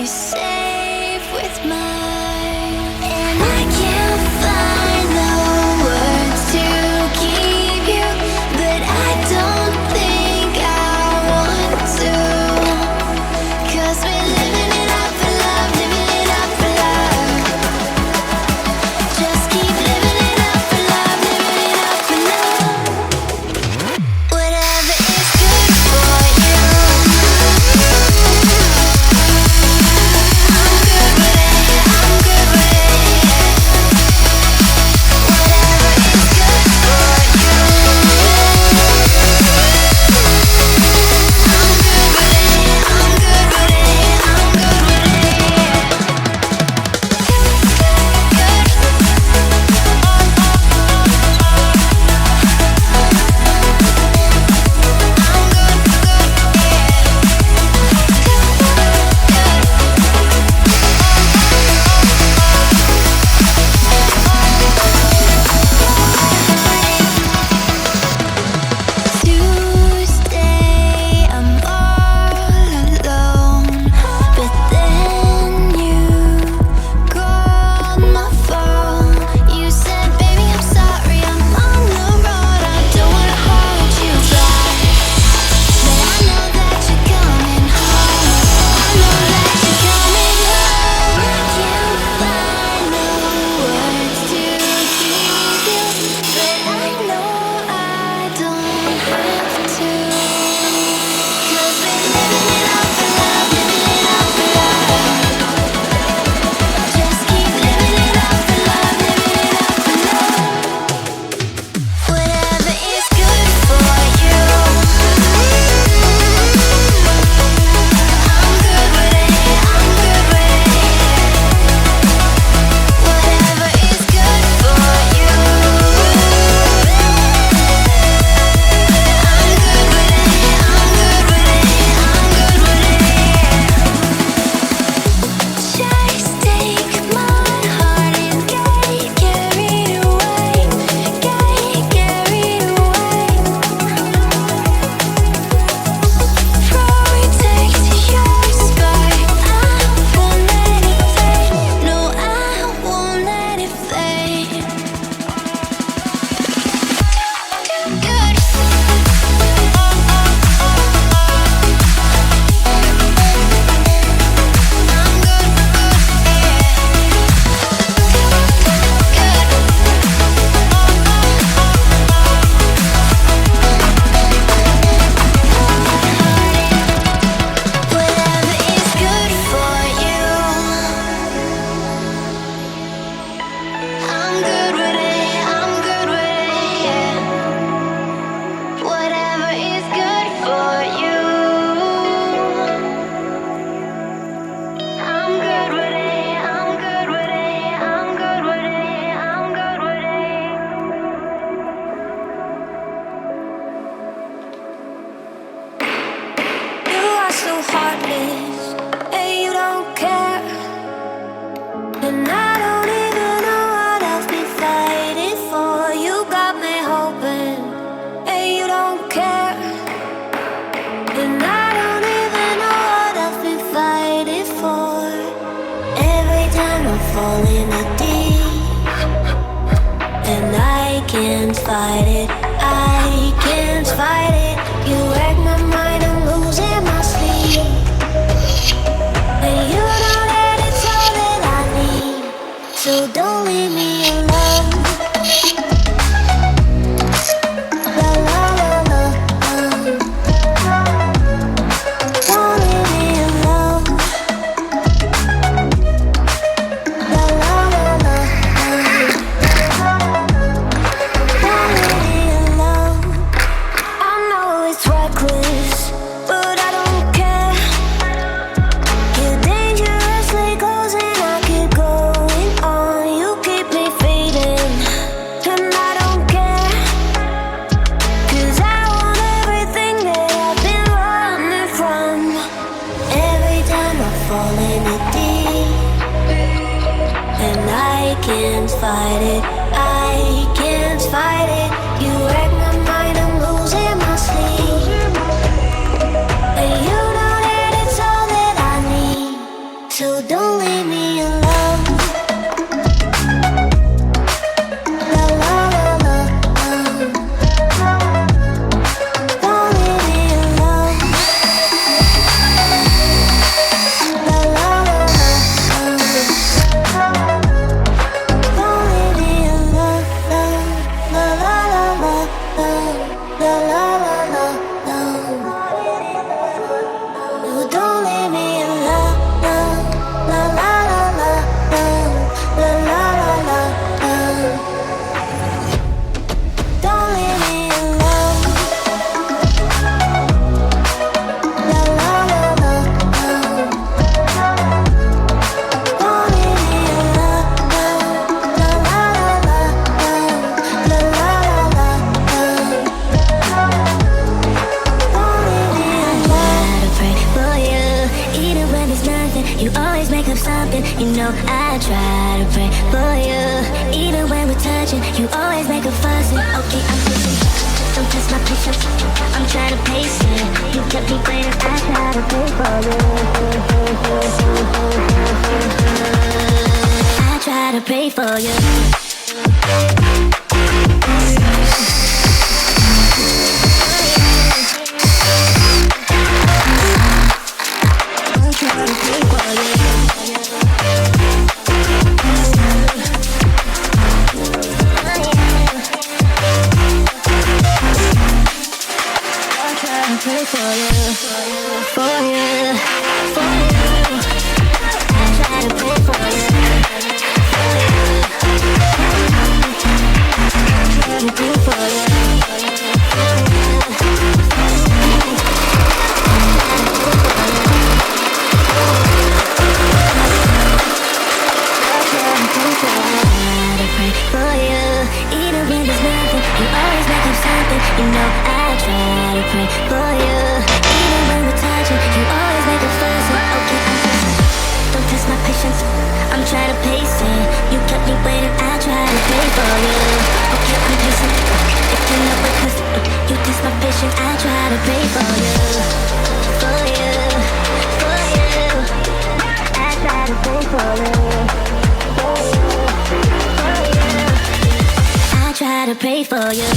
You're safe with mine, and I can't find the words to keep you, but I don't think I want to, 'cause we're living it up for love, living it up for love. Just keep living it up for love, living it up for love. Whatever is good for you, I'm good with it, I'm good with it. Whatever is good for you, I'm good with it, I'm good with it, I'm good with Tuesday, I'm all alone, but then you called my phone. You said, baby, I'm sorry, I'm on the road. I don't wanna hold you back, but I know that you're coming home. I know that you're coming home. I can't find the words to keep you, but I know I don't have to, 'cause we're living it up for love, living it up for love. Just keep living it up for love, living it up for love. Whatever is good for you, I'm good with it, I'm good with it. Whatever is good for you, I'm good with it, I'm good with it, I'm good with it. Just take my heart and get carried away, get carried away. Protect your spark, I won't let it fade. No, I won't let it fade. Good. Whatever is good for you, I'm good with it, I'm good with it, yeah. Whatever is good for you, I'm good with it, I'm good with it, I'm good with it, I'm good with it. You are so heartless, and you don't care. And I don't even know what I've been fighting for. You got me hoping, and you don't care. And I don't even know what I've been fighting for. Every time I fall in a deep, and I can't fight it, I can't fight it. You wreck my mind, I'm losing my sleep. And you know that it's all that I need, so don't leave me alone. La la la la, don't leave me alone. La la la la, don't leave me alone. I know it's reckless, but I don't care. You're dangerously close and I keep going on. You keep me fading, and I don't care, 'cause I want everything that I've been running from. Every time I fall in it deep, and I can't fight it, I can't fight it. You wreck my mind, I'm losing my sleep. And you know that it's all that I need, something, you know I try to pray for you. Even when we're touching, you always make a fuss. Okay, I'm pushing, don't test my patience. I'm trying to pace it. You kept me waiting, I try to pray for you. I try to pray for you. Pray for you, for you, for you. I try to pray for you, for you. I try to pray for you, for you. Even when there's nothing, you always make up something. You know I try to pray for you. Even when we're touching, you always make a fuss. Okay, I'm patient, don't test my patience. I'm trying to pace it. You kept me waiting, I try to pray for you. Okay, I'm patient, it cannot wait 'cause you test my patience. I try to pray for you, for you, for you. I try to pray for you, for you, for you. I try to pray for you.